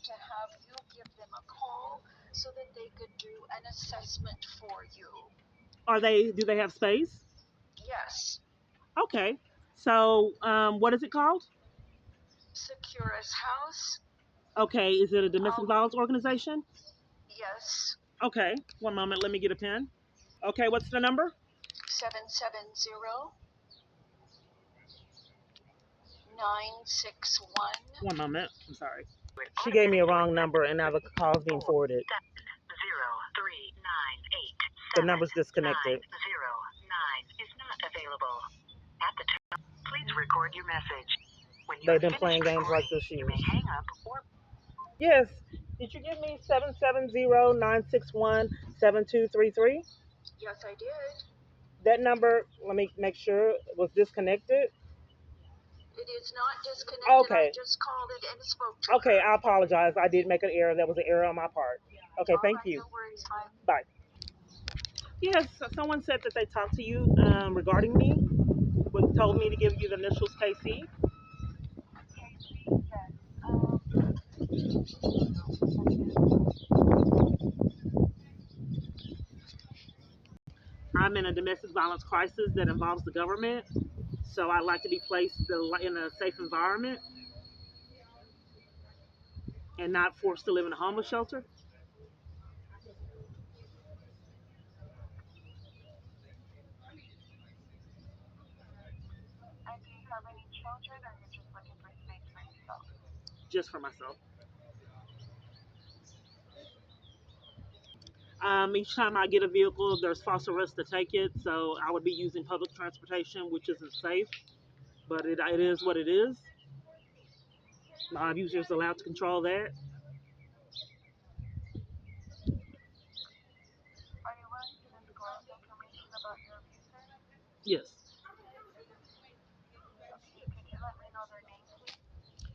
to have you give them a call so that they could do an assessment for you. Do they have space? Yes. Okay. So, what is it called? Securus House. Okay. Is it a domestic violence organization? Yes. Okay. One moment. Let me get a pen. Okay. What's the number? 770-961. One moment. I'm sorry. She gave me a wrong number, and now the call is being forwarded. 0398. The number's disconnected. 909 is not available. At the tone, please record your message. When you They've have been playing finished games like recording, this you years. may hang up or... Yes. Did you give me 770-961-7233? Yes, I did. That number, let me make sure, was disconnected. It is not disconnected. Okay. I just called it and spoke to Okay, her. I apologize. I did make an error. That was an error on my part. Okay, All thank right, you. no worries. Bye. Bye. Yes, someone said that they talked to you regarding me. Told me to give you the initials KC. I'm in a domestic violence crisis that involves the government, so I'd like to be placed in a safe environment and not forced to live in a homeless shelter. And do you have any children, or you're just looking for space for yourself? Just for myself. Each time I get a vehicle, there's false arrest to take it, so I would be using public transportation, which isn't safe, but it is what it is. My abuser's allowed to control that. Are you willing to disclose information about your abuser? Yes. Okay, could you let me know their name, please?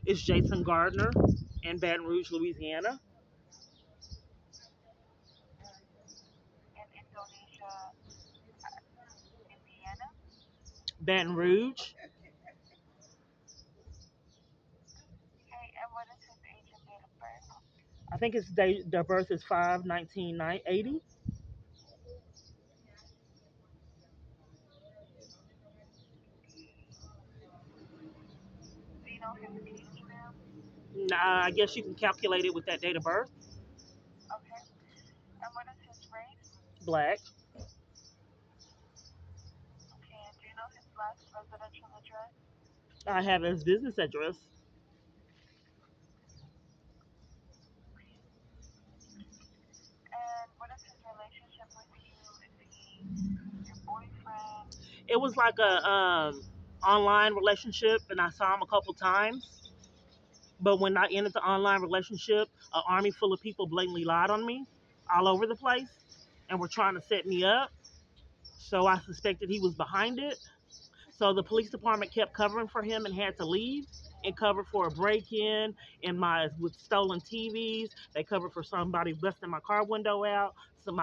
It's Jason Gardner in Baton Rouge, Louisiana. In Indonesia, Indiana? Baton Rouge. Okay, and what is his age and date of birth? I think his date of birth is 5/19/80. Do you know his age, ma'am? Nah, I guess you can calculate it with that date of birth. Okay. And what is his race? Black. Okay, and do you know his last residential address? I have his business address. And what is his relationship with you? Is he your boyfriend? It was like a online relationship, and I saw him a couple times. But when I ended the online relationship, an army full of people blatantly lied on me all over the place and were trying to set me up. So I suspected he was behind it. So the police department kept covering for him and had to leave and cover for a break-in with stolen TVs. They covered for somebody busting my car window out. So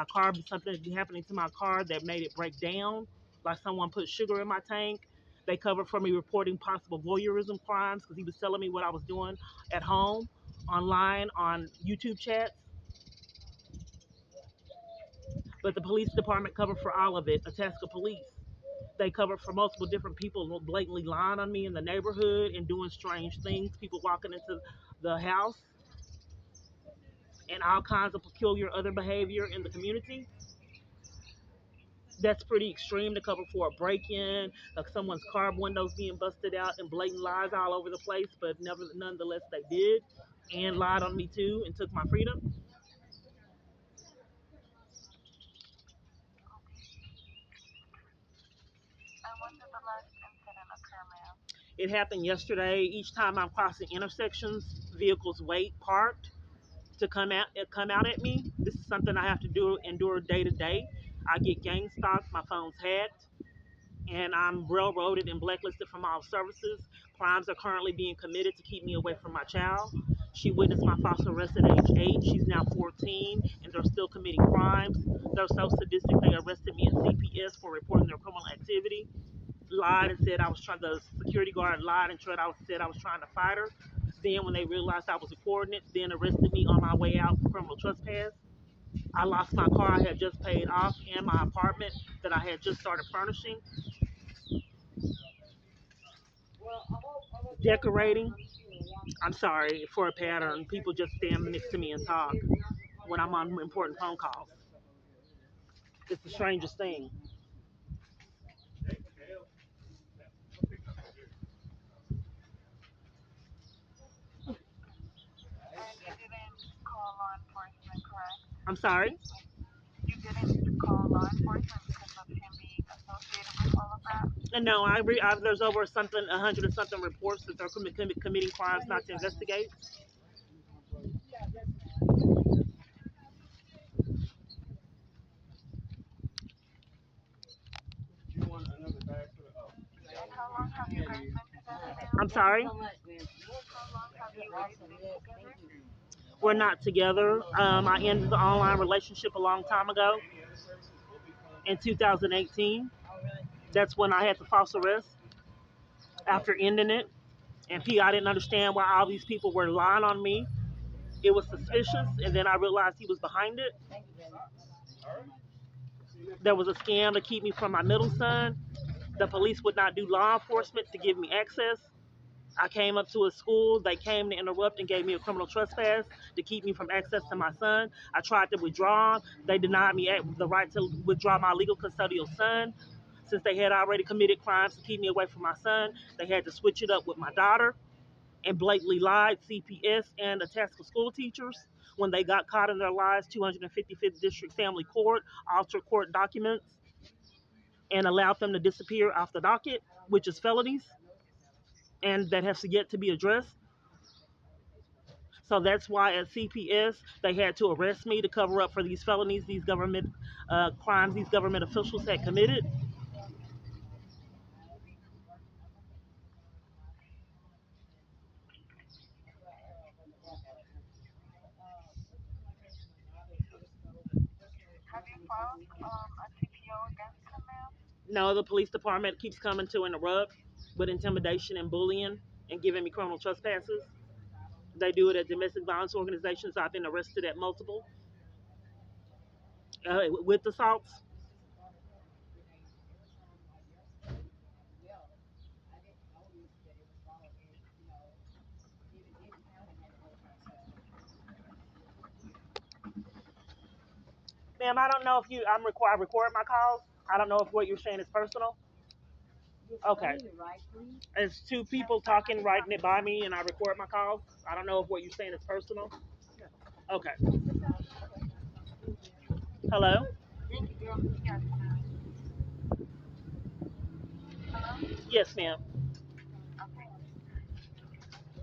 something happening to my car that made it break down, like someone put sugar in my tank. They covered for me reporting possible voyeurism crimes because he was telling me what I was doing at home, online, on YouTube chats. But the police department covered for all of it. Itasca Police. They covered for multiple different people blatantly lying on me in the neighborhood and doing strange things. People walking into the house and all kinds of peculiar other behavior in the community. That's pretty extreme to cover for a break-in, like someone's car windows being busted out, and blatant lies all over the place. But nonetheless, they did and lied on me too and took my freedom. And when did the last incident occur, ma'am? It happened yesterday. Each time I'm crossing intersections, vehicles wait parked to come out at me. This is something I have to endure day to day. I get gang stalked, my phone's hacked, and I'm railroaded and blacklisted from all services. Crimes are currently being committed to keep me away from my child. She witnessed my false arrest at age 8. She's now 14, and they're still committing crimes. They're so sadistic, they arrested me at CPS for reporting their criminal activity. Lied and said I was trying. The security guard lied and said I was trying to fight her. Then when they realized I was reporting it, then arrested me on my way out for criminal trespass. I lost my car I had just paid off and my apartment that I had just started furnishing, decorating. I'm sorry for a pattern. People just stand next to me and talk when I'm on important phone calls. It's the strangest thing. And you didn't call law enforcement, correct? I'm sorry? You didn't call law enforcement because of him being associated with all of that? And no, there's over something, 100 or something reports that they're committing crimes not to investigate. And how long have you guys been together now? I'm sorry? How long have you guys been together? We're not together. I ended the online relationship a long time ago in 2018. That's when I had the false arrest after ending it. And I didn't understand why all these people were lying on me. It was suspicious, and then I realized he was behind it. There was a scam to keep me from my middle son. The police would not do law enforcement to give me access. I came up to a school. They came to interrupt and gave me a criminal trespass to keep me from access to my son. I tried to withdraw. They denied me the right to withdraw my legal custodial son. Since they had already committed crimes to keep me away from my son, they had to switch it up with my daughter and blatantly lied CPS and Atascocita school teachers when they got caught in their lies. 255th District Family Court altered court documents and allowed them to disappear off the docket, which is felonies, and that has yet to be addressed. So that's why at CPS they had to arrest me to cover up for these felonies, these government crimes these government officials had committed. Have you filed a TPO against him, ma'am? No, the police department keeps coming to interrupt with intimidation and bullying and giving me criminal trespasses. They do it at domestic violence organizations. I've been arrested at multiple with assaults. Ma'am, I don't know if I'm required to record my calls. I don't know if what you're saying is personal. Okay. It's two people talking right by me, and I record my calls. I don't know if what you're saying is personal. Okay. Hello? Yes, ma'am. Hello? Yes, ma'am. Okay.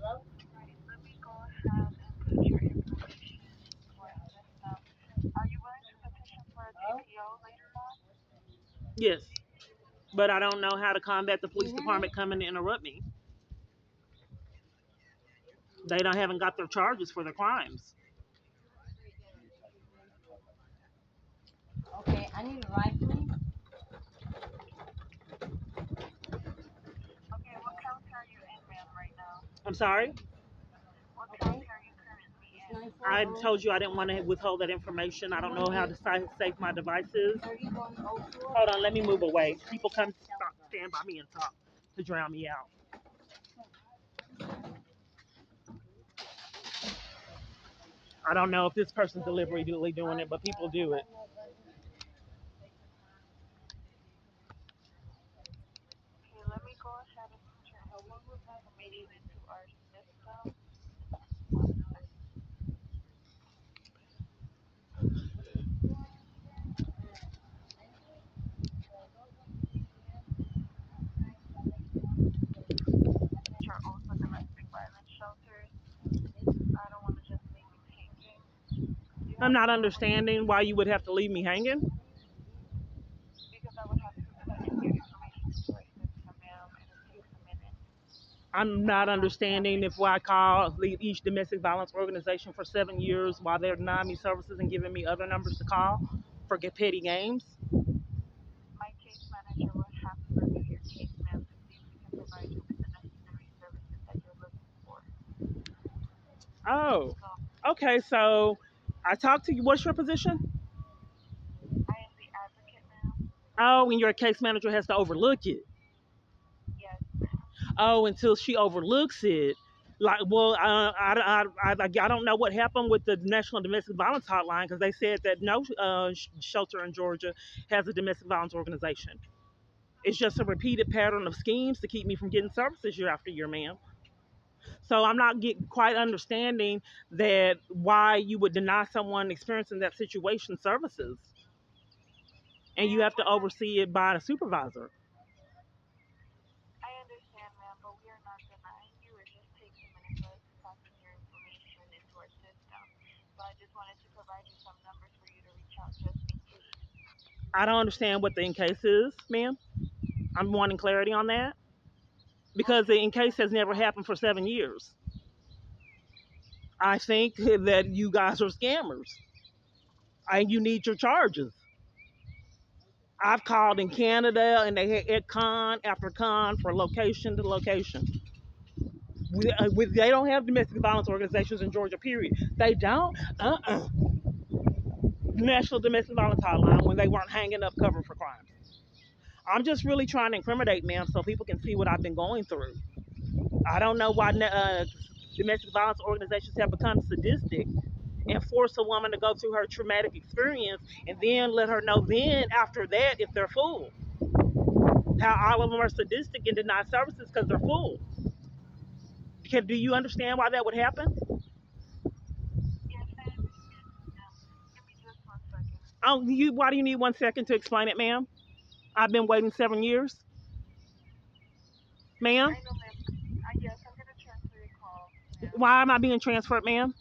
Right. Let me go ahead and put your information in for the system. Are you willing to petition for a TPO later on? Yes. But I don't know how to combat the police department coming to interrupt me. They don't haven't got their charges for their crimes. Okay, I need a ride, please. Okay, what county are you in, ma'am, right now? I'm sorry? What Okay. county are you currently It's in? I 940. told you I didn't want to withhold that information. I don't know how to save my devices. 3104. Hold on, let me move away. People come stand by me and talk to drown me out. I don't know if this person's deliberately doing it, but people do it. Okay, let me go ahead and put your information into our system. One second. Which are also domestic violence shelters. I don't want to just leave you hanging. Do you I'm have not any understanding why you would have to leave me hanging. because I would have to put in your information into our system, ma'am, and it takes a minute. I'm not understanding if why I call each domestic violence organization for 7 years while they're denying me services and giving me other numbers to call for petty games. My case manager will have to review your case, ma'am, to see if we can provide you with the necessary services that you're looking for. Oh, So okay. So I talked to you. What's your position? I am the advocate, ma'am. Oh, and your case manager has to overlook it. Yes, ma'am. Oh, until she overlooks it. Like, well, I don't know what happened with the National Domestic Violence Hotline because they said that no shelter in Georgia has a domestic violence organization. It's just a repeated pattern of schemes to keep me from getting services year after year, ma'am. So I'm not quite understanding that why you would deny someone experiencing that situation services, and you Ma'am, have to we're not. oversee it by a supervisor. I understand, ma'am, but we are not denying you. It just takes a minute for us to process your information into our system. So I just wanted to provide you some numbers for you to reach out just in case. I don't understand what the in case is, ma'am. I'm wanting clarity on that because the Okay, in case has never happened for 7 years. I think that you guys are scammers and you need your charges. I've called in Canada and they had con after con for location to location. They don't have domestic violence organizations in Georgia, period. They don't. National Domestic Violence Hotline when they weren't hanging up cover for crimes. I'm just really trying to incriminate, ma'am, so people can see what I've been going through. I don't know why domestic violence organizations have become sadistic and force a woman to go through her traumatic experience and then let her know then after that if they're full. How all of them are sadistic and deny services because they're full. Do you understand why that would happen? yes, I understand, ma'am. Give me just 1 second. Why do you need 1 second to explain it, ma'am? I've been waiting 7 years, ma'am. I know, ma'am. Yes, I'm going to transfer your call, ma'am, Why am I being transferred, ma'am?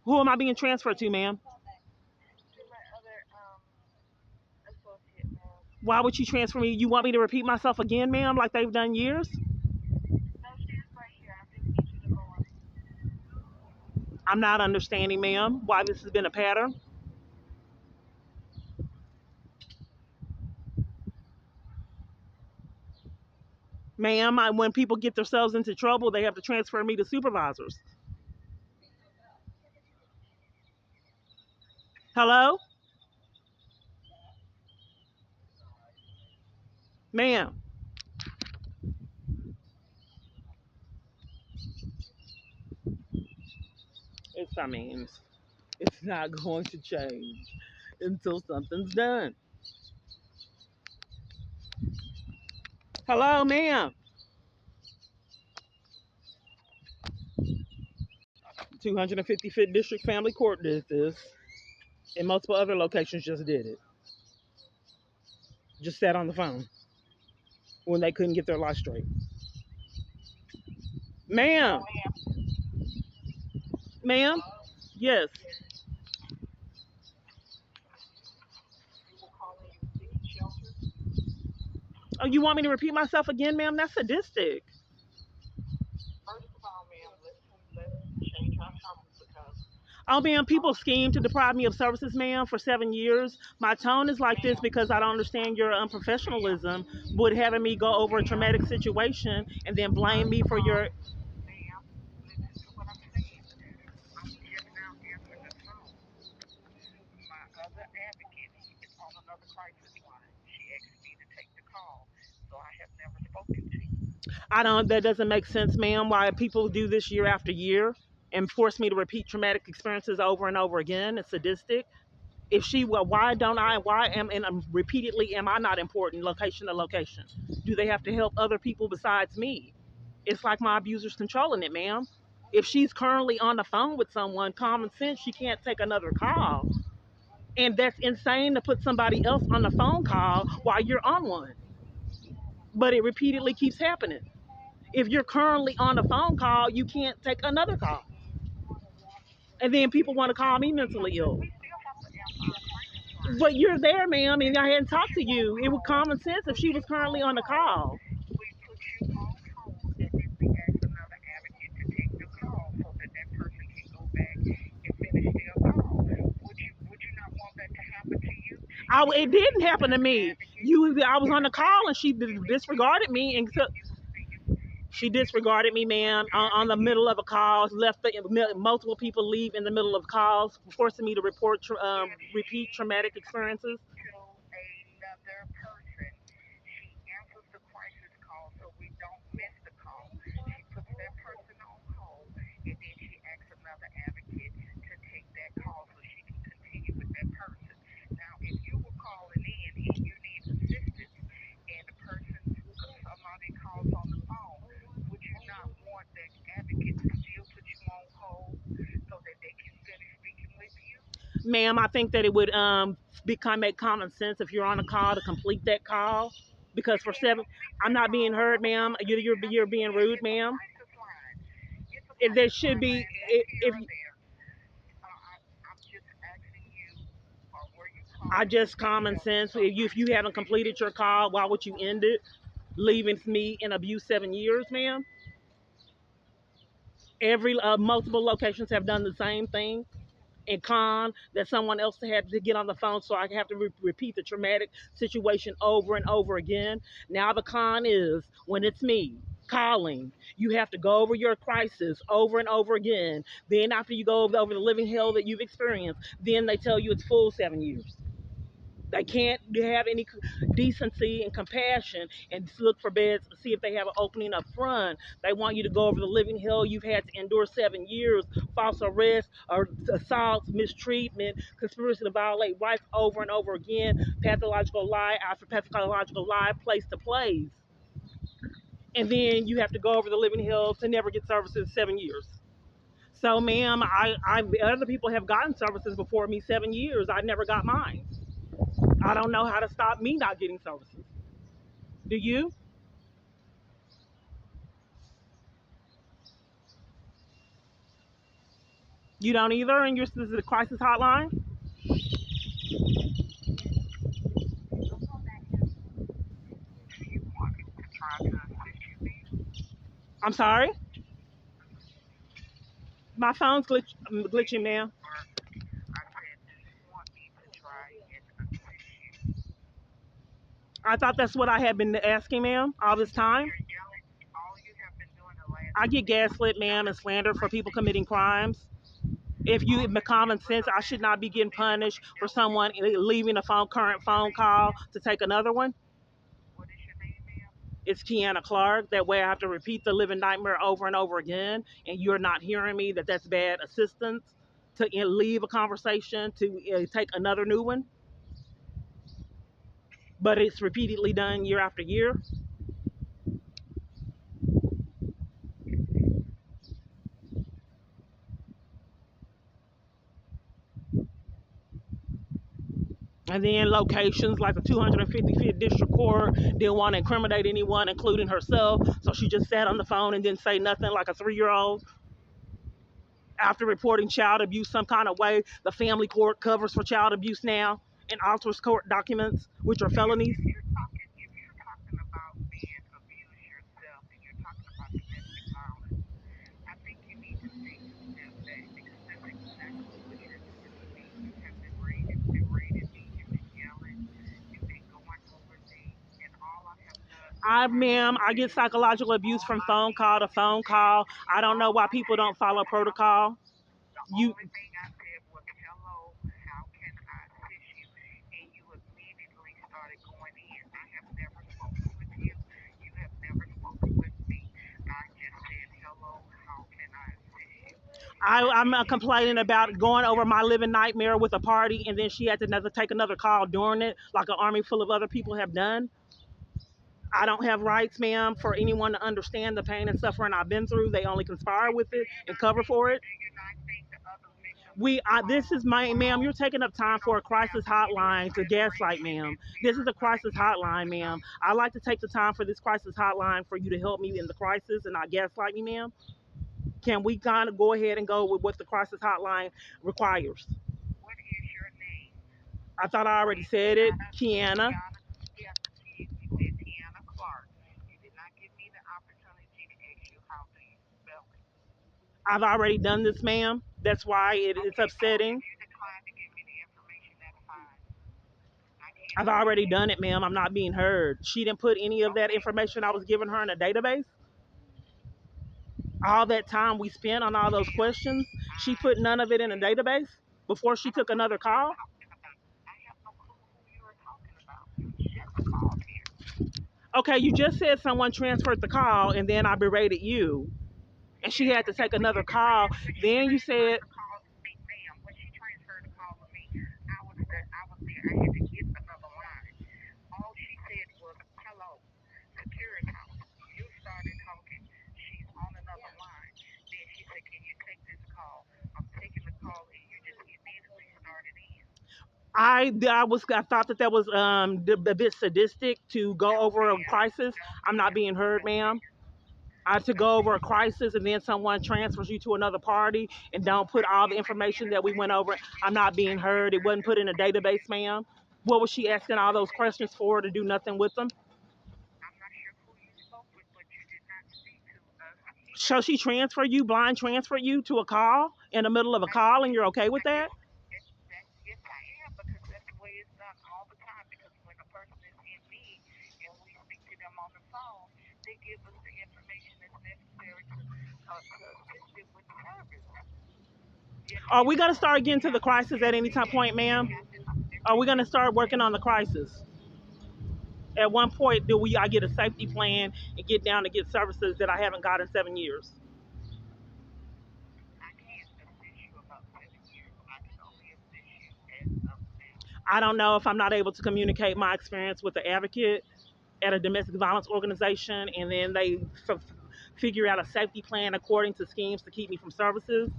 Who am I being transferred to, ma'am? to my other associate, ma'am. Why would you transfer me? You want me to repeat myself again, ma'am, like they've done years? No, she is right here. I just need you to go on. I'm not understanding, ma'am, why this has been a pattern. Ma'am, when people get themselves into trouble, they have to transfer me to supervisors. Hello? Ma'am, I mean, it's not going to change until something's done. Hello, ma'am. 255th District Family Court did this, and multiple other locations just did it. Just sat on the phone when they couldn't get their life straight. Ma'am, ma'am, yes. Oh, you want me to repeat myself again, ma'am? That's sadistic. Oh, ma'am, people scheme to deprive me of services, ma'am, for 7 years. My tone is like this because I don't understand your unprofessionalism with having me go over a traumatic situation and then blame me for your. Ma'am, listen to what I'm saying. I'm just now answering the phone. My other advocate is on another crisis line. She asked me to take the call, so I have never spoken to you. I don't. That doesn't make sense, ma'am. Why people do this year after year and force me to repeat traumatic experiences over and over again? It's sadistic. If she, well, why don't I? Why am and repeatedly am I not important location to location? Do they have to help other people besides me? It's like my abuser's controlling it, ma'am. If she's currently on the phone with someone, common sense, she can't take another call. And that's insane to put somebody else on the phone call while you're on one. But it repeatedly keeps happening. If you're currently on a phone call, you can't take another call. And then people want to call me mentally ill. We still have to answer the crisis line. But you're there, ma'am, and I hadn't talked to You on you. It was hold. common sense if she was currently on the call. We put you on hold, and then we ask another advocate to take the call so that that person can go back and finish their call. Would you not want that to happen to you? It didn't happen to me. I was on the call and she disregarded me and took. She disregarded me, ma'am, on the middle of a call. Left multiple people leave in the middle of calls, forcing me to If repeat she traumatic is experiences. to another person, she answers the crisis call so we don't miss the call. She puts that person on hold and then she asks another advocate to take that call so she can continue with that person. Now, if you were calling in and you need assistance and the person, somebody calls on the phone, would you not want that advocate to still put you on hold so that they can finish speaking with you? Ma'am, I think that it would make common sense if you're on a call to complete that call. You Because for can't seven, complete I'm that not being call. heard, ma'am. You have You're to being get, rude, it's a ma'am. crisis line. It's a If there crisis should line be, line that's here if or there. I'm just asking you, were you I calling to just speak common to sense. If somebody? you haven't completed your call, why would you end it, leaving me in abuse 7 years, ma'am? Every multiple locations have done the same thing. And con that someone else had to get on the phone, so I have to repeat the traumatic situation over and over again. Now the con is when it's me calling, you have to go over your crisis over and over again. Then after you go over the living hell that you've experienced, then they tell you it's full 7 years. They can't have any decency and compassion and look for beds, see if they have an opening up front. They want you to go over the living hell you've had to endure 7 years, false arrest, or assault, mistreatment, conspiracy to violate rights over and over again, pathological lie after pathological lie, place to place. And then you have to go over the living hell to never get services 7 years. So, ma'am, other people have gotten services before me 7 years. I never got mine. I don't know how to stop me not getting services. Do you? You don't either, and this is the crisis hotline? Do you want me to try to assist you then? I'm sorry? My phone's glitching, ma'am. Or I said, do you want me to try and assist you? I thought that's what I had been asking, ma'am, all this time. You're yelling. All you have been doing the last I get 2 minutes is gaslit, ma'am, and yelling and slandered for people screaming. committing crimes. If you All have you've been common doing sense, the I should last not be two getting minutes punished is for yelling. someone leaving a What current is your phone name, call ma'am? to take another one. What is your name, ma'am? It's Kiana Clark. That way I have to repeat the living nightmare over and over again, and you're not hearing me that's bad assistance to leave a conversation to take another new one. But it's repeatedly done year after year. And then locations like the 255th District Court didn't want to incriminate anyone, including herself. So she just sat on the phone and didn't say nothing like a 3-year-old. After reporting child abuse some kind of way, the family court covers for child abuse now and alters court documents, which are felonies. If you're talking about being abused yourself and you're talking about domestic violence, I think you need to take a step back because that's exactly what you're doing to me. You have been berating me, you've been yelling, you've been going over things, and all I have done, Ma'am, I get psychological abuse all from I phone did call to was phone say, call. I don't know all why I people said don't was follow hello. protocol. The You, only thing I said was hello, how can I assist you? And you immediately started going in. I have never spoken with you. You have never spoken with me. I just said hello, how can I assist you? I'm And then complaining about going over my living nightmare with a party, and then she had to take another call during it, like an army full of other people have done. I don't have rights, ma'am, for anyone to understand the pain and suffering I've been through. They only conspire with it and cover for it. do you not think the other victims This is my, ma'am, you're taking up you time for a don't have crisis any hotline to gaslight, frustration ma'am. and This fear is a like crisis you're hotline, talking ma'am. about? I like to take the time for this crisis hotline for you to help me in the crisis and not gaslight me, ma'am. Can we kind of go ahead and go with what the crisis hotline requires? What is your name? I thought I already said it, Tiana, Kiana. Tiana, yes, you said Tiana Clark. You did not give me the opportunity to ask you how do you spell it. I've already done this, ma'am. That's why it's Okay, so if upsetting. you decline to give me the information, that's fine. I can't I've hold already you. done it, ma'am. I'm not being heard. She didn't put any of that Okay, information I was giving her in a database. All that time we spent on all those questions, she put none of it in a database before she took another call? I have no clue who you are talking about. You just called here. Okay, you just said someone transferred the call and then I berated you and she had to take another call. She Then you transferred said, the call to me, ma'am. When she transferred the call to me, I was there. I was there. I had to get another line. All she said was, "Hello, Security House." You started talking. She's on another line. Then she said, "Can you take this call?" I'm taking the call, and you just immediately started in. I thought that that was a bit sadistic to go No, over a ma'am. crisis. No, I'm not ma'am. being heard, No, ma'am. ma'am. To No, go over a ma'am. crisis and then someone transfers you to another party and don't put all the information that we went over. I'm not being heard. It wasn't put in a database, ma'am. What was she asking all those questions for to do nothing with them? I'm not sure who you spoke with, but you did not speak to us here. So she transfer you, blind transfer you to a call in the middle of a I call and did. you're okay with I did. that? Yes, I am, because that's the way it's done all the time. Because when a person is in need and we speak to them on the phone, they give us the information that's necessary to assist them with service. Yes, Are it we going to does. start It getting to the happens. crisis at any time point, It ma'am? happens Are every we going to day. start working on the crisis? At one point, I get a safety plan and get down to get services that I haven't got in 7 years? I can't assist you about 7 years. I can only assist you as of now. I don't know if I'm not able to communicate my experience with the advocate at a domestic violence organization, and then they figure out a safety plan according to schemes to keep me from services.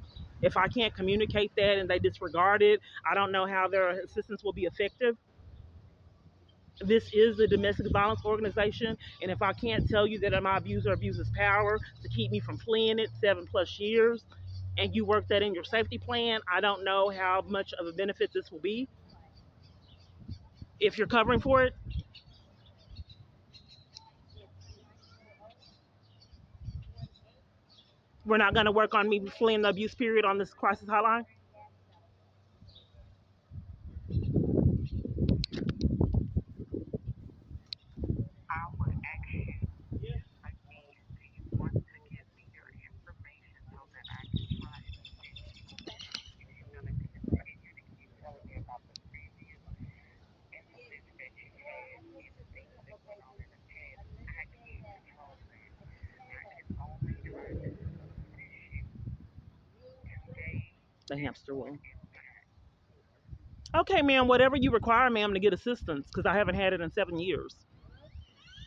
If I can't communicate that and they disregard it, I don't know how their assistance will be effective. This is the domestic violence organization, and if I can't tell you that my abuser abuses power to keep me from fleeing it 7+ years, and you work that in your safety plan, I don't know how much of a benefit this will be if you're covering for it. We're not going to work on me fleeing the abuse period on this crisis hotline. I would ask you again, do you want to give me your information so that I can try and assist you? If you're going to continue to keep telling me about the previous incidents that you had and the things that went on in the past, I can't control that. I can only try to assist you today The and hamster for wheel. in time. Okay, ma'am, whatever you require, ma'am, to get assistance, because I haven't had it in 7 years.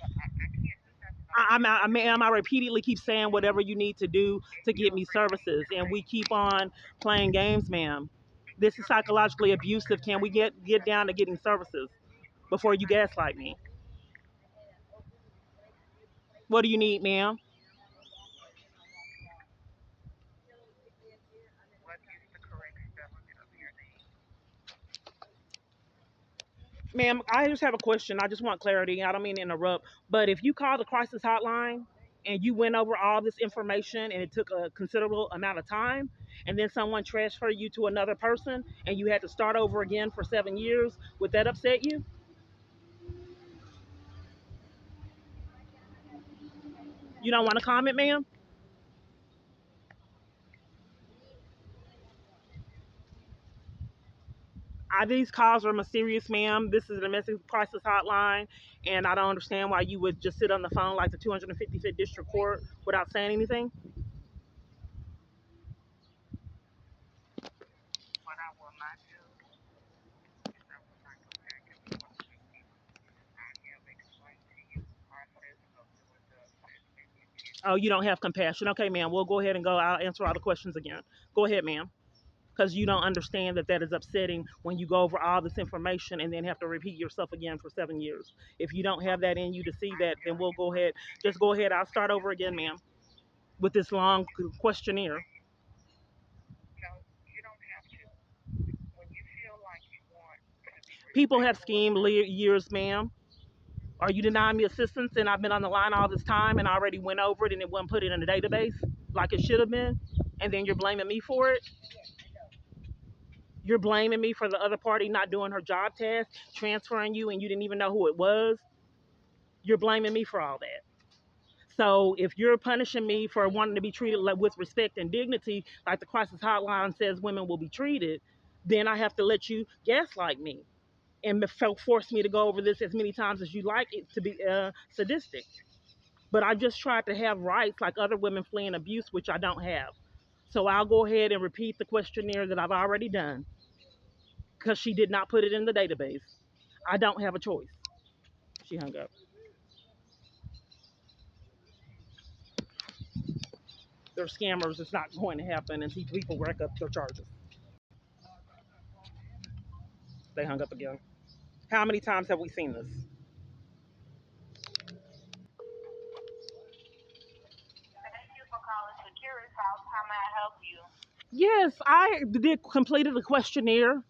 But I can't do nothing until you give it Ma'am, to I me. repeatedly keep saying whatever you need to do And to get you're me services, and we reiterating. keep on playing games, ma'am. This is You're psychologically abusive. Can we get down to getting services before you gaslight me? What do you need, ma'am? What is the correct spelling of your name? Ma'am, I just have a question. I just want clarity. I don't mean to interrupt, but if you call the crisis hotline and you went over all this information and it took a considerable amount of time, and then someone transferred you to another person and you had to start over again for 7 years, would that upset you? You don't want to comment, ma'am? These calls are mysterious, ma'am. This is a domestic crisis hotline, and I don't understand why you would just sit on the phone like the 255th District Court without saying anything. What I will not do is I will not go back and forth with you. I have explained to you the process of doing the assessment Oh, you don't intentionally. have compassion. Okay, ma'am. We'll go ahead and go. I'll answer all the questions again. Go ahead, ma'am. Because you don't understand that that is upsetting when you go over all this information and then have to repeat yourself again for 7 years. If you don't have that in you to see I that, then tell we'll you go what, ahead. Just go ahead. I'll start over again, ma'am, with this long questionnaire. no, you don't have to. When you feel like you want to be People have respectful of schemed her, years, ma'am. Are you denying me assistance and I've been on the line all this time and I already went over it and it wasn't put it in a database like it should have been? And then you're blaming me for it? You're blaming me for the other party not doing her job task, transferring you, and you didn't even know who it was? You're blaming me for all that. So if you're punishing me for wanting to be treated with respect and dignity, like the crisis hotline says women will be treated, then I have to let you gaslight me and force me to go over this as many times as you like it to be sadistic. But I just tried to have rights like other women fleeing abuse, which I don't have. So I'll go ahead and repeat the questionnaire that I've already done because she did not put it in the database. I don't have a choice. She hung up. They're scammers. It's not going to happen until people rack up their charges. They hung up again. How many times have we seen this? Thank you for calling Security House. How may I help you? Yes, I did completed a questionnaire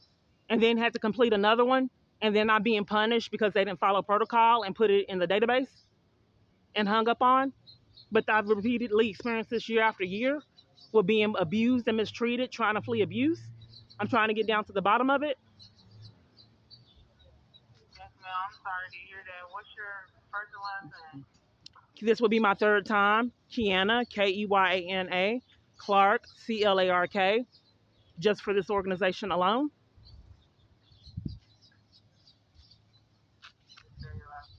and then had to complete another one, and then I'm being punished because they didn't follow protocol and put it in the database and hung up on. But I've repeatedly experienced this year after year with being abused and mistreated, trying to flee abuse. I'm trying to get down to the bottom of it. Yes, ma'am. I'm sorry to hear that. What's your first and last name? This will be my third time. Kiana, Keyyana, Clark, Clark, just for this organization alone. Say your last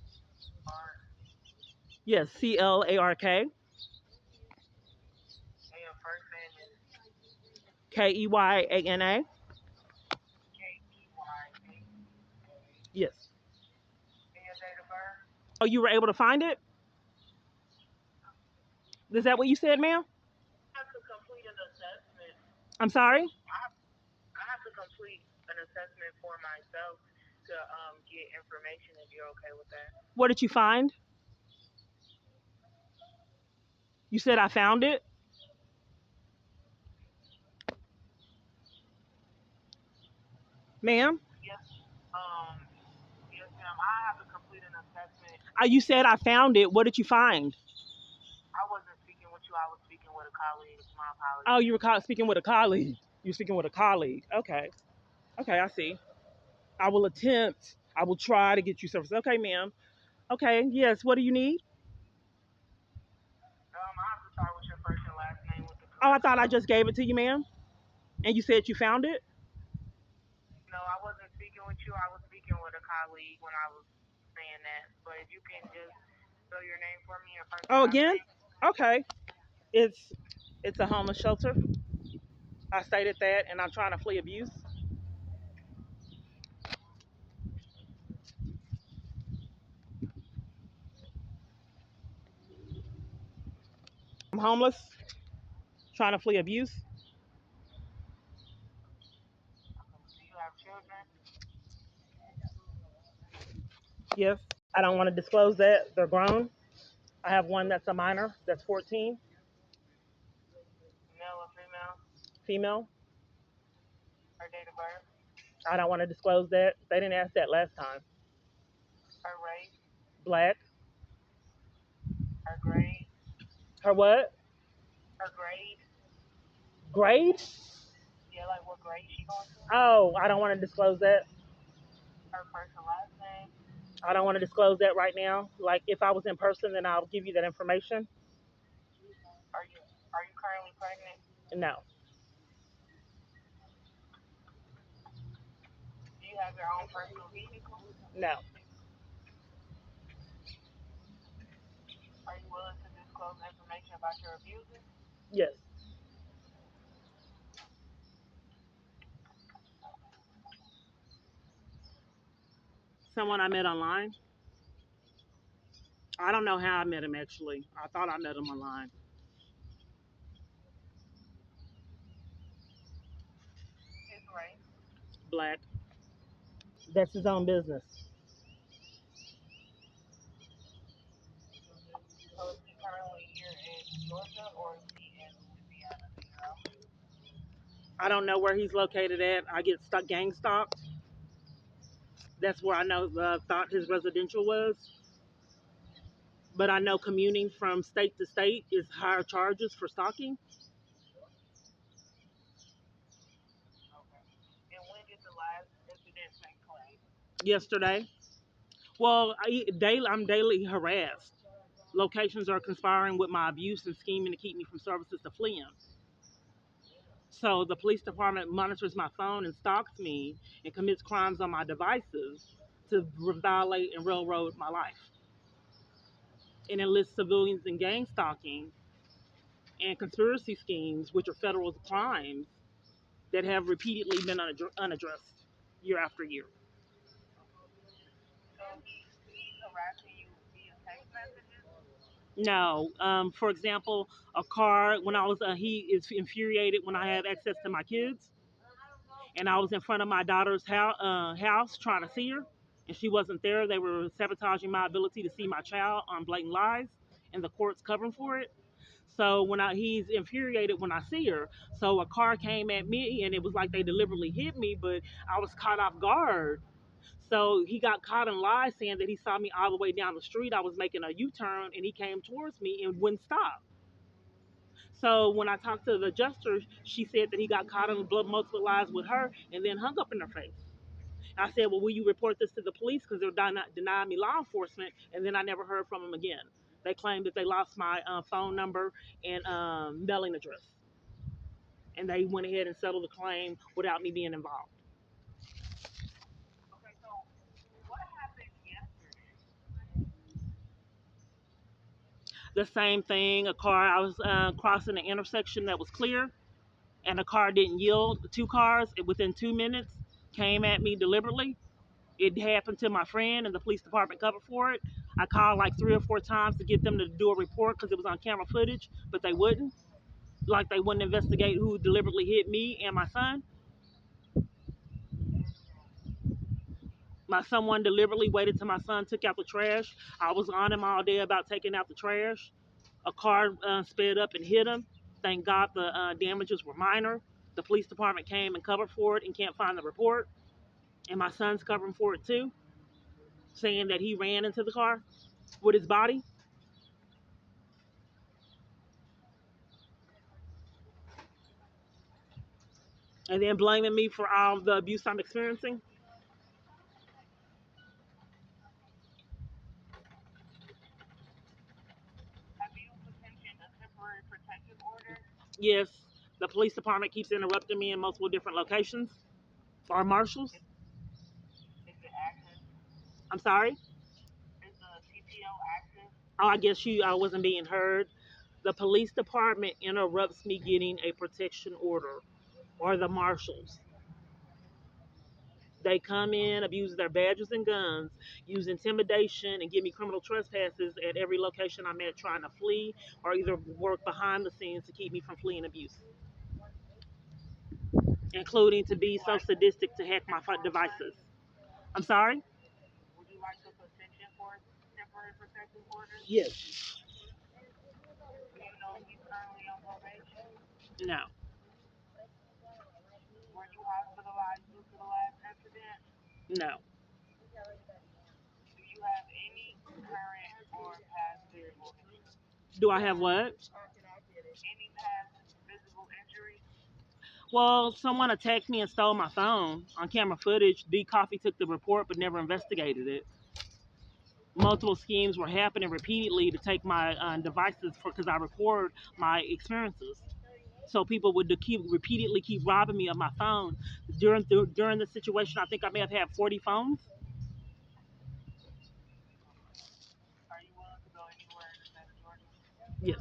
part. Yes, Clark, And your first name is Keyyana. Keya. Yes. And your date of birth? Oh, you were able to find it? Is that what you said, ma'am? I have to complete an assessment. I'm sorry? I have to complete an assessment for myself to get information if you're okay with that. What did you find? You said I found it? Ma'am? Yes. Um. Yes, ma'am. I have to complete an assessment. You said I found it. What did you find? I wasn't speaking with you. I was speaking with a colleague. My Oh, apologies. you were speaking with a colleague. You're speaking with a colleague. Okay. Okay, I see. I will attempt. I will try to get you service. Okay, ma'am. Okay, yes. What do you need? I have to start with your first and last name with the Oh, I correct thought I spelling. just gave it to you, ma'am. And you said you found it? No, I wasn't speaking with you. I was speaking with a colleague when I was saying that. But if you can just spell your name for me, your first and Oh, last again? name. Okay. It's it's a homeless shelter. I stated that, and I'm trying to flee abuse. I'm homeless, trying to flee abuse. Do you have children? Yes. I don't want to disclose that. They're grown. I have one that's a minor, that's 14, Male or female? female. Her date of birth? I don't want to disclose that. They didn't ask that last time. Her race? Black. Her grade? Her what? Her grade? Grade? Yeah, like what grade she going to? Oh, I don't want to disclose that. Her first and last name? I don't want to disclose that right now. Like if I was in person, then I'll give you that information. Are you are you currently pregnant? No, Do you have your own personal vehicle? no. Are you willing to disclose information about your abuser? Yes. Someone I met online. I don't know how I met him actually. I thought I met him online. His race? Black. That's his own business. So is he currently here in Georgia or is he in Louisiana? Do you know? I don't know where he's located at. I get stuck gang stalked. That's where I know thought his residential was. But I know commuting from state to state is higher charges for stalking. Okay. And when did the last incident take place? Yesterday. Well, I'm daily harassed. Locations are conspiring with my abuse and scheming to keep me from services to flee in. So the police department monitors my phone and stalks me and commits crimes on my devices to violate and railroad my life. And enlists civilians in gang stalking and conspiracy schemes, which are federal crimes that have repeatedly been unaddressed year after year. So he's harassing you via text messages? No, for example, a car, when I was, he is infuriated when I have access to my kids. And I was in front of my daughter's house trying to see her, and she wasn't there. They were sabotaging my ability to see my child on blatant lies, and the court's covering for it. So he's infuriated when I see her. So a car came at me, and it was like they deliberately hit me, but I was caught off guard. So he got caught in lies, saying that he saw me all the way down the street. I was making a U-turn, and he came towards me and wouldn't stop. So when I talked to the adjuster, she said that he got caught in multiple lies with her and then hung up in her face. I said, well, will you report this to the police? Because they're denying me law enforcement. And then I never heard from them again. They claimed that they lost my phone number and mailing address. And they went ahead and settled the claim without me being involved. Okay, so what happened yesterday? The same thing, a car, I was crossing an intersection that was clear, and a car didn't yield. Two cars within 2 minutes came at me deliberately. It happened to my friend, and the police department covered for it. I called like 3 or 4 times to get them to do a report because it was on camera footage, but they wouldn't. Like they wouldn't investigate who deliberately hit me and my son. My someone deliberately waited till my son took out the trash. I was on him all day about taking out the trash. A car sped up and hit him. Thank God the damages were minor. The police department came and covered for it and can't find the report. And my son's covering for it too, saying that he ran into the car with his body. And then blaming me for all the abuse I'm experiencing. Have you petitioned a temporary protective order? Yes, the police department keeps interrupting me in multiple different locations. Or marshals. Is it active? I'm sorry. Is the TPO active? Oh, I guess I wasn't being heard. The police department interrupts me getting a protection order, or the marshals. They come in, abuse their badges and guns, use intimidation, and give me criminal trespasses at every location I'm at trying to flee, or either work behind the scenes to keep me from fleeing abuse, including to Would be you so like sadistic to hack my petition for that? devices. I'm sorry? Would you like to petition for a temporary protective order? Yes. Do you know if he's currently on probation? No. Were you hospitalized due to the last incident? No. Do you have any current or past physical injuries? Do I have what? Any past physical injuries? Well, someone attacked me and stole my phone on camera footage. D Coffee took the report but never investigated it. Multiple schemes were happening repeatedly to take my devices because I record my experiences. So people would repeatedly keep robbing me of my phone. During the situation, I think I may have had 40 phones. Are you willing to go anywhere in the state of Georgia? Yes,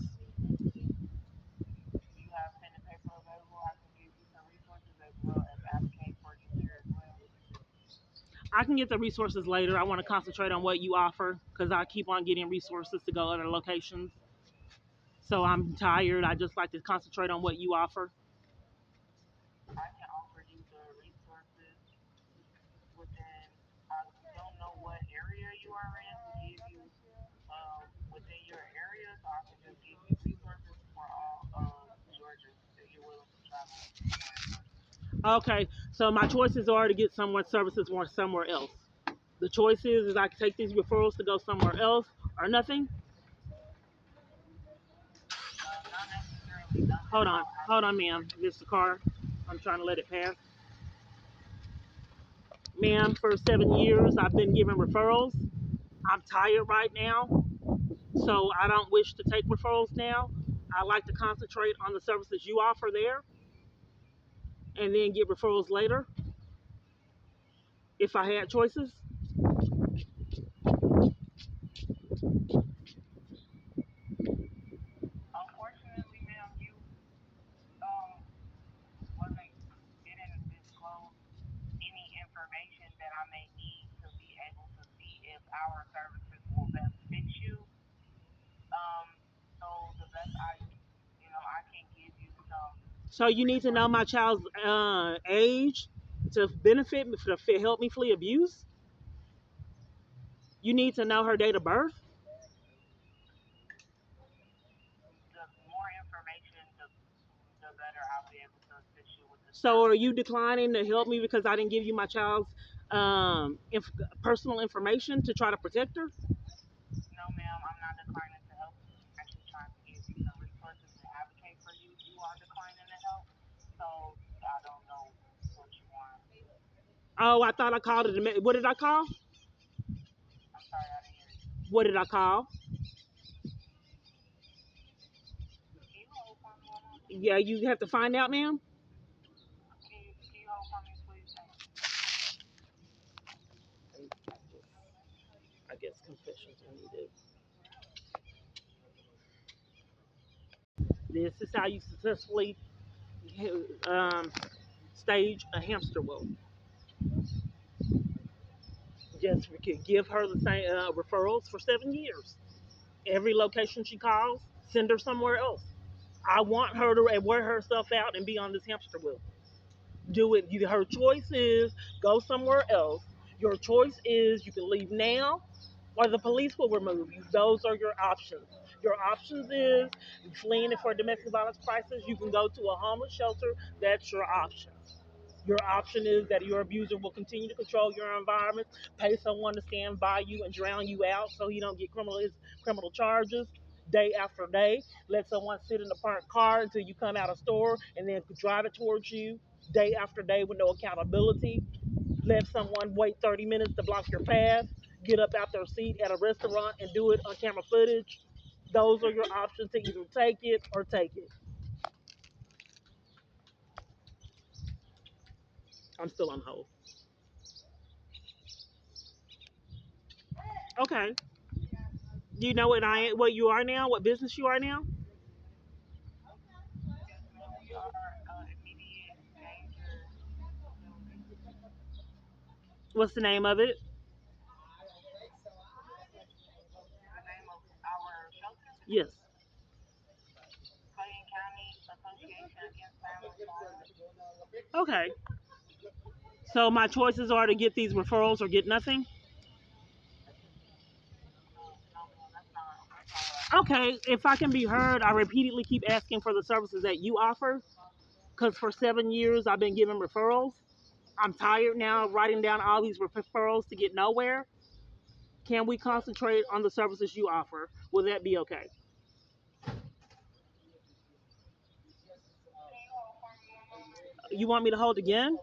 Do you have pen and paper available? I can give you some resources as well as advocate for you here as well. I can get the resources later. I want to concentrate on what you offer because I keep on getting resources to go other locations. So I'm tired. I just like to concentrate on what you offer. I can offer you the resources within, I don't know what area you are in to give you within your area, so I can just give you resources for all of Georgia if you're willing to travel somewhere in Georgia. Okay, so my choices are to get somewhere services or somewhere else. The choice is I can take these referrals to go somewhere else or nothing. Not necessarily nothing. I'll Hold on, advocate for ma'am. you. This is the car. I'm trying to let it pass. Ma'am, for 7 years I've been giving referrals. I'm tired right now. So I don't wish to take referrals now. I like to concentrate on the services you offer there and then get referrals later if I had choices. Unfortunately, ma'am, you wasn't didn't disclose any information that I may need to be able to see if our services will best fit you. Um, so the best I can give you some So you need to know resources. my child's age to benefit me, to help me flee abuse. You need to know her date of birth. The more information, the better I'll be able to assist you with the So are service. you declining to help me because I didn't give you my child's personal information to try to protect her? No, ma'am, I'm not declining to help you. I'm actually trying to give you some resources to advocate for you. You are declining to help, so I don't know what you want. Oh, I thought I called it. What did I call? I'm sorry, I didn't hear you. What did I call? Can you hold for me one moment? Yeah, you have to find out, ma'am. Can you hold for me, please? Thank you. I guess confessions are needed. This is how you successfully um, stage a hamster wheel. Just give her the same referrals for 7 years. Every location she calls, send her somewhere else. I want her to wear herself out and be on this hamster wheel. Do it. Her choice is go somewhere else. Your choice is you can leave now or the police will remove you. Those are your options. Your options is fleeing for a domestic violence crisis. You can go to a homeless shelter. That's your option. Your option is that your abuser will continue to control your environment, pay someone to stand by you and drown you out so you don't get criminal charges day after day. Let someone sit in the parked car until you come out of store and then drive it towards you day after day with no accountability. Let someone wait 30 minutes to block your path, get up out their seat at a restaurant and do it on camera footage. Those are your options to either take it or take it. I'm still on hold. Okay. Do you know what you are now? What business you are now? Yes, ma'am, we are immediate danger building. What's the name of it? The name of our shelter, Yes. Clayton County Association Against Family Violence. Okay. So my choices are to get these referrals or get nothing. No, ma'am, that's not what I said. Okay. If I can be heard, I repeatedly keep asking for the services that you offer because for 7 years I've been giving referrals. I'm tired now of writing down all these referrals to get nowhere. Can we concentrate on the services you offer? Will that be okay? Can you hold for me one moment? You want me to hold again?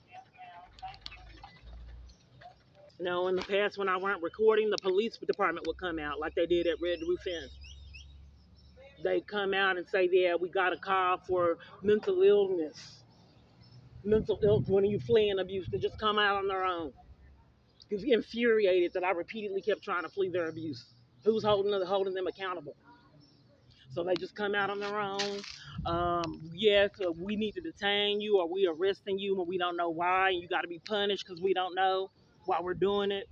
Yes, ma'am. Thank you. No, in the past when I weren't recording, the police department would come out like they did at Red Roof Inn. They come out and say, yeah, we got a call for mental illness. Mental illness when you fleeing abuse. They just come out on their own. Infuriated that I repeatedly kept trying to flee their abuse. Who's holding them accountable? So they just come out on their own. Yes, we need to detain you or we arresting you when we don't know why. And you got to be punished because we don't know why we're doing it.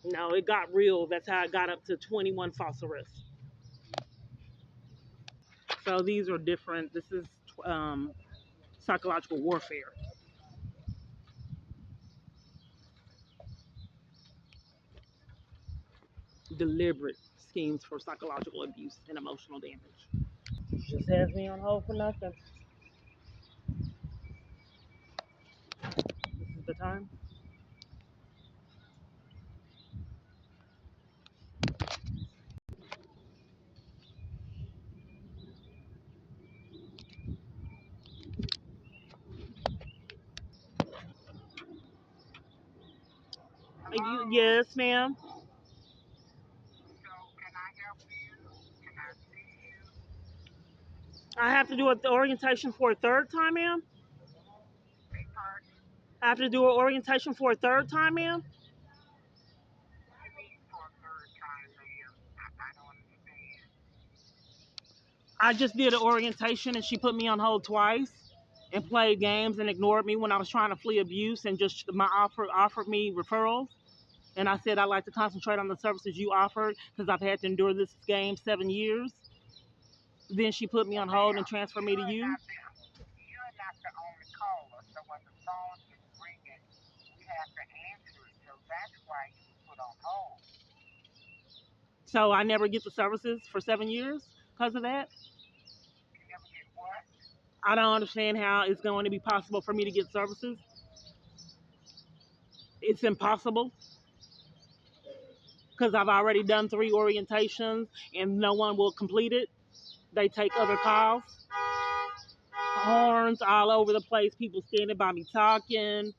No, it got real. That's how I got up to 21 false arrests. So these are different. This is psychological warfare, deliberate schemes for psychological abuse and emotional damage. Just has me on hold for nothing. This is the time. Hello? Yes, ma'am. I have to do the orientation for a third time, ma'am. Big pardon? I have to do an orientation for a third time, ma'am. What you mean for a third time, ma'am? I don't understand. I just did an orientation and she put me on hold twice and played games and ignored me when I was trying to flee abuse and just offered me referrals. And I said I'd like to concentrate on the services you offered because I've had to endure this game 7 years. Then she put me Well, on hold and ma'am, transferred me to you. you're not the only caller, so when the phone is ringing, we have to answer it. So that's why you were put on hold. So I never get the services for 7 years because of that. You never get what? I don't understand how it's going to be possible for me to get services. It's impossible because I've already done 3 orientations and no one will complete it. They take other calls. Horns all over the place. People standing by me talking.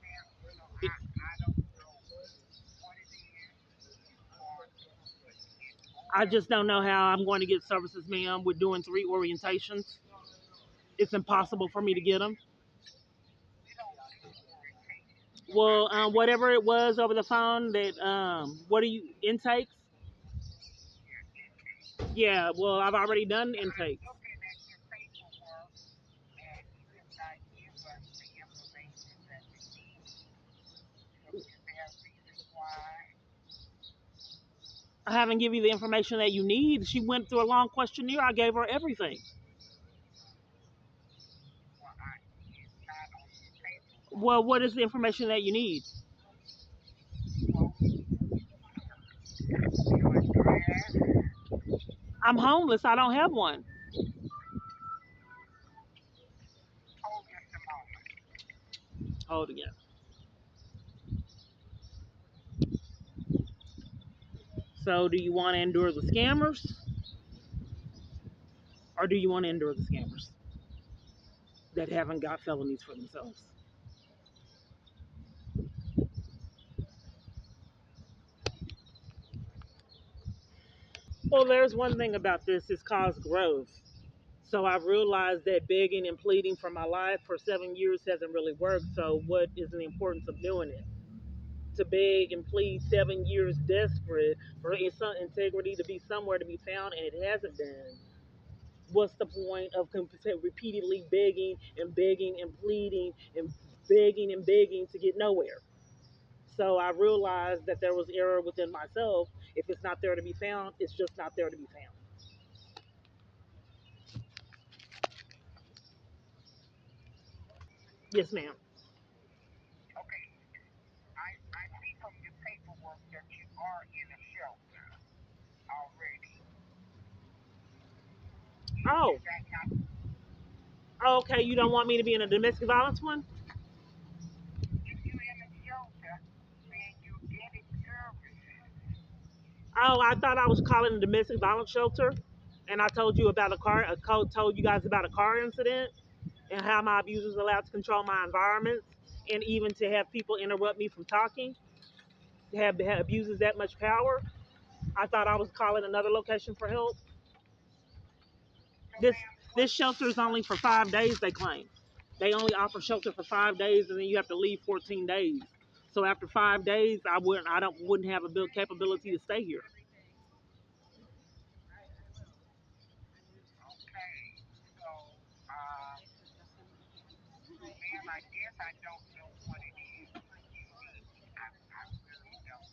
Ma'am, I don't know what it is you want in I order. just don't know how I'm going to get services, ma'am. We're doing 3 orientations. It's impossible for me to get them. We don't do orientation. So Well, I whatever it was over the phone that, what are you, intakes? your intake. Yeah, well, I've already done I'm intakes. looking at your paperwork, and you did not give us the information that we need. So is there a reason why? I haven't given you the information that you need. She went through a long questionnaire. I gave her everything. Well, it's not on your paperwork. Well, what is the information that you need? Well, your address. I'm homeless. I don't have one. Hold just a moment. Hold again. So, do you want to endure the scammers, or do you want to endure the scammers that haven't got felonies for themselves? Well, there's one thing about this: it's caused growth. So I've realized that begging and pleading for my life for 7 years hasn't really worked. So what is the importance of doing it? To beg and plead 7 years desperate for integrity to be somewhere to be found, and it hasn't been. What's the point of repeatedly begging and pleading and begging to get nowhere? So I realized that there was error within myself. If it's not there to be found, it's just not there to be found. Yes, ma'am. Okay, I see from your paperwork that you are in a shelter already. Oh, Is that not? okay. You don't want me to be in a domestic violence one? If you're in a shelter, then you're getting services. Oh, I thought I was calling a domestic violence shelter, and I told you about told you guys about a car incident and how my abusers allowed to control my environment, and even to have people interrupt me from talking, to have abusers that much power. I thought I was calling another location for help. So, This ma'am, what? this shelter is only for 5 days. They claim they only offer shelter for 5 days, and then you have to leave 14 days. So after 5 days, wouldn't have a build capability to stay here. Okay, so, um, ma'am, I guess I don't know what it is you need. I really don't.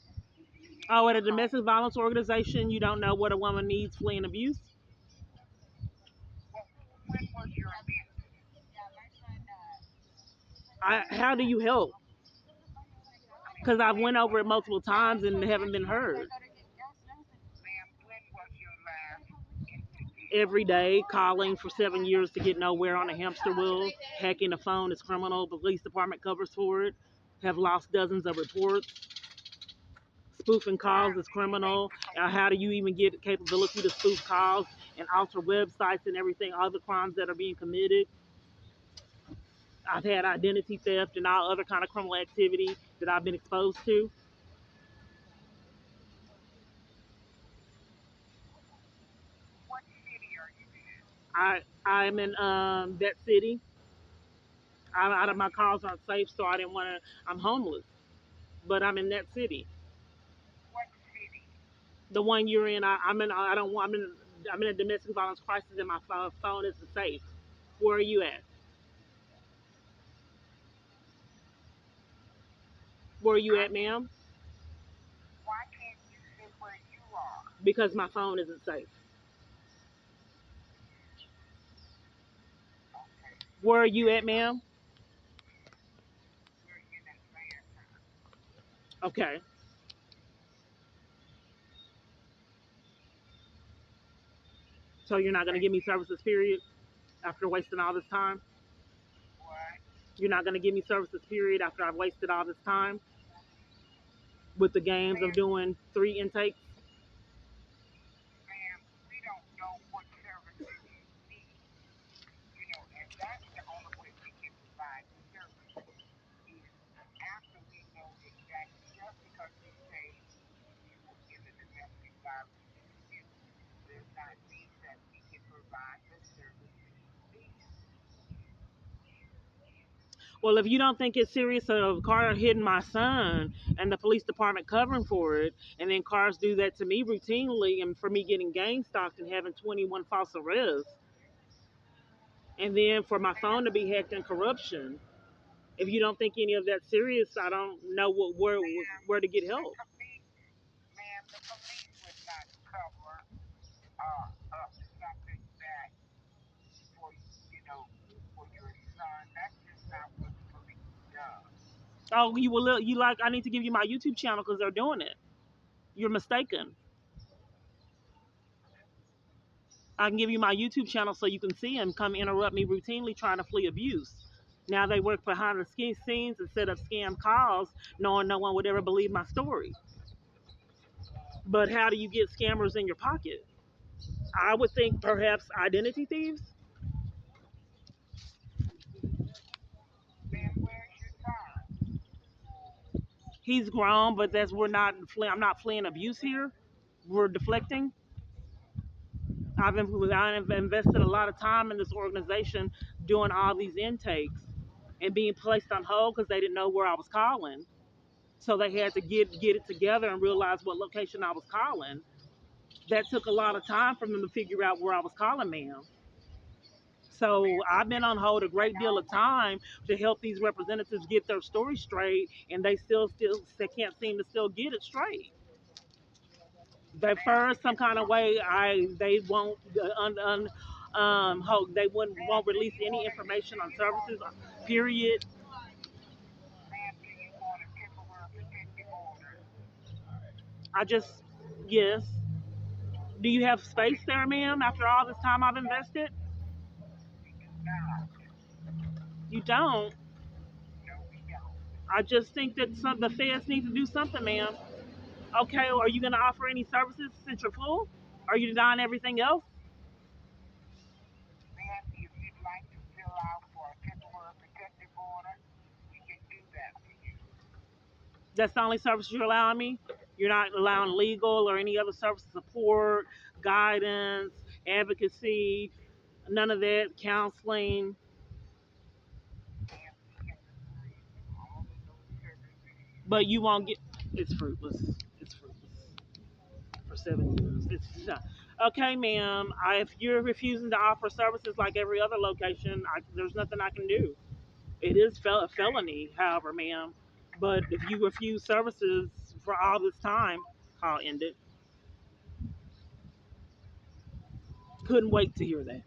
Can Oh, you at a call? domestic violence organization, you don't know what a woman needs fleeing abuse? Well, when was your event? How do you help? Because I've went over it multiple times and haven't been heard. Ma'am, when was your last incident? Every day, calling for 7 years to get nowhere on a hamster wheel, hacking a phone is criminal. The police department covers for it. Have lost dozens of reports. Spoofing Why calls is do you make criminal. the How do you even get the capability to spoof calls and alter websites and everything? Other crimes that are being committed. I've had identity theft and all other kind of criminal activity that I've been exposed to. what I'm in that city. Out of my calls aren't safe, so I didn't want to. I'm homeless, but I'm in that city. What city? The one you're in, I'm in. I don't want. I'm in a domestic violence crisis, and my phone isn't safe. Where are you at? Where are you I at, can. ma'am? Why can't you say where you are? Because my phone isn't safe. Okay. Where are you Okay. at, ma'am? We're in Atlanta. Okay. So you're not gonna Thank give me you. services, period, after wasting all this time. What? You're not gonna give me services, period, after I've wasted all this time with the games of Ma'am, doing 3 intakes. ma'am, we don't know what services you need. And that's the only way we can provide the services is after we know exactly, just because we say you were in a domestic violence incident does not mean that we can provide the services you need. Well, if you don't think it's serious of a car hitting my son and the police department covering for it, and then cars do that to me routinely, and for me getting gang stalked and having 21 false arrests, and then for my phone Ma'am, to be hacked and corruption, if you don't think any of that serious, I don't know ma'am, where to get the help. police, ma'am, the police would not cover up something that for for your son. That's just not what the police does. Oh, you will. You like? I need to give you my YouTube channel because they're doing it. You're mistaken. I can give you my YouTube channel so you can see them come interrupt me routinely trying to flee abuse. Now they work behind the scenes and set up scam calls, knowing no one would ever believe my story. But how do you get scammers in your pocket? I would think perhaps identity thieves. Ma'am, where's your son? He's grown, but that's we're not. I'm not fleeing abuse here. We're deflecting. I've invested a lot of time in this organization doing all these intakes and being placed on hold because they didn't know where I was calling. So they had to get it together and realize what location I was calling. That took a lot of time for them to figure out where I was calling, ma'am. So Ma'am, I've been on hold a we can great deal of always, time to help these representatives get their story straight, and they they can't seem to still get it straight. They ma'am, we first some can, kind of way they won't hold, they ma'am, won't release any information on services. Period. ma'am, do you want a temporary protective order? I just yes. Do you have space Okay, there, ma'am? After all this time I've invested, we do not. you don't. No, we don't. I just think that the feds need to do something, ma'am. Okay, are you going to offer any services since you're full? Are you denying everything else? Ma'am, if you'd like to fill out for a temporary protective order, we can do that for you. That's the only service you're allowing me? You're not allowing legal or any other service support, guidance, advocacy, none of that, counseling. Ma'am, we can provide all of those services you But you need. won't get. It's fruitless. It's fruitless for 7 years. It's not. Okay, ma'am. If you're refusing to offer services like every other location, there's nothing I can do. It is a Okay? felony, however, ma'am. But if you refuse services for all this time, I'll end it. Couldn't wait to hear that.